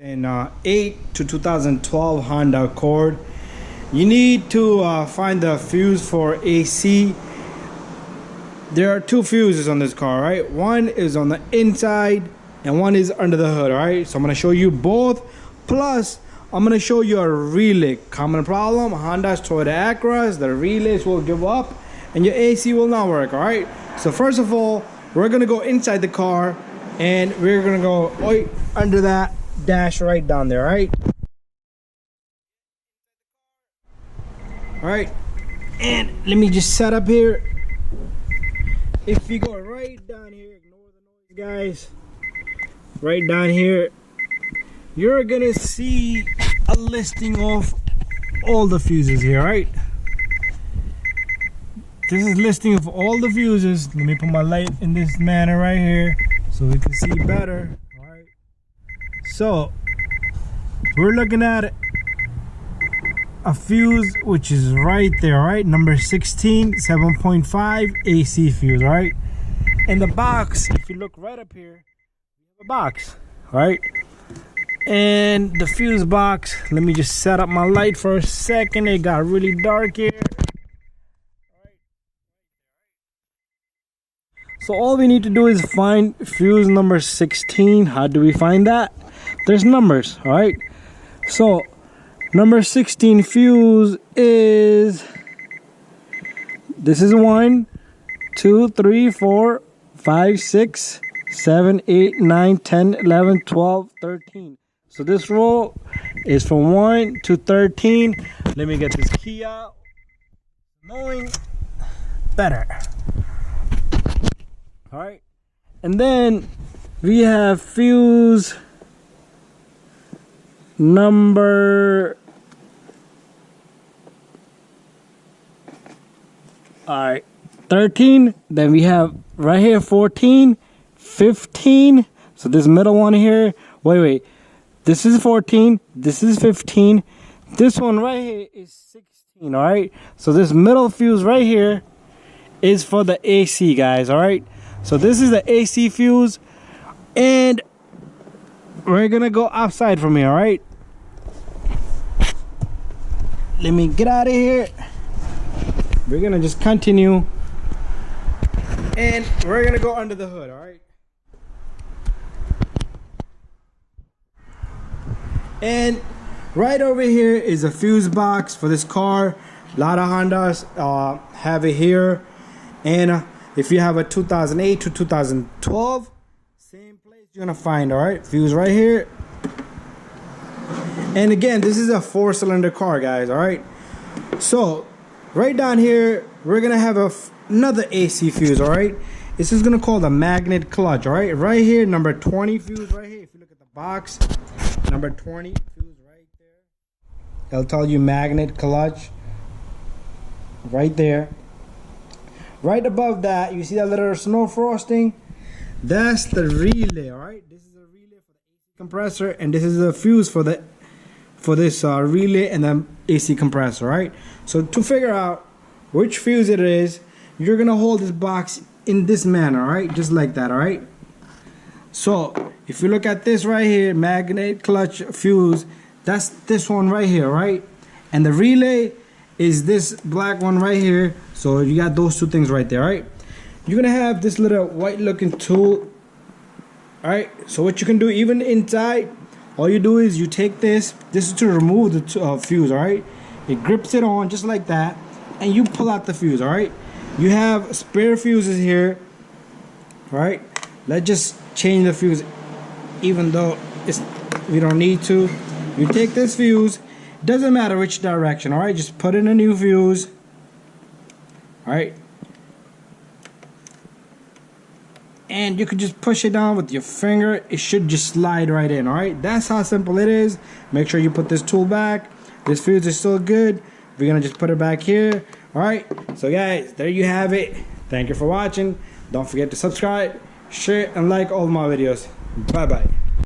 In 8 to 2012 Honda Accord, you need to find the fuse for AC. There are two fuses on this car, right? One is on the inside and one is under the hood, right? So I'm going to show you both, plus I'm going to show you a relay. Common problem, Honda's, Toyota Acura's, the relays will give up and your AC will not work, all right? So first of all, we're going to go inside the car and we're going to go right under that dash right down there, right? All right, and let me just set up here. If you go right down here, ignore the noise, guys. Right down here, you're gonna see a listing of all the fuses here, right? This is listing of all the fuses. Let me put my light in this manner right here so we can see better. All right. So we're looking at a fuse which is right there, right? Number 16, 7.5 AC fuse, right? In the box, if you look right up here, you have a box, right? And the fuse box, let me just set up my light for a second. It got really dark here. So all we need to do is find fuse number 16. How do we find that? There's numbers, all right? So number 16 fuse is, this is 1, 2, 3, 4, 5, 6, 7, 8, 9, 10, 11, 12, 13. So this row is from 1 to 13. Let me get this key out, knowing better. All right, and then we have fuse number, all right, 13. Then we have right here 14, 15. So this middle one here, wait, this is 14, this is 15, this one right here is 16. All right, so this middle fuse right here is for the AC, guys. All right, so this is the AC fuse, and we're gonna go outside from here. All right, let me get out of here. We're gonna just continue and we're gonna go under the hood. All right, and right over here is a fuse box for this car. A lot of Hondas have it here, and if you have a 2008 to 2012, same place you're gonna find. All right, fuse right here. And again, this is a 4-cylinder car, guys. All right, so right down here we're gonna have another AC fuse. All right, this is gonna call the magnet clutch. All right, right here, number 20 fuse right here. If you look at the box, number 20 fuse right there, it'll tell you magnet clutch right there. Right above that, you see that little snow frosting? That's the relay. All right, this is a relay for the AC compressor, and this is a fuse for this relay and the AC compressor. Right, so to figure out which fuse it is, you're gonna hold this box in this manner, all right, just like that. All right, so if you look at this right here, magnet clutch fuse, that's this one right here, right? And the relay is this black one right here. So you got those two things right there. Right, you're gonna have this little white looking tool. All right, so what you can do, even inside, all you do is you take this is to remove the fuse. All right, it grips it on just like that, and you pull out the fuse. All right, you have spare fuses here. All right, let's just change the fuse, even though we don't need to. You take this fuse, doesn't matter which direction. All right, just put in a new fuse. All right, and you can just push it down with your finger. It should just slide right in. All right, that's how simple it is. Make sure you put this tool back. This fuse is still good. We're gonna just put it back here. All right, so guys, there you have it. Thank you for watching. Don't forget to subscribe, share, and like all my videos. Bye bye.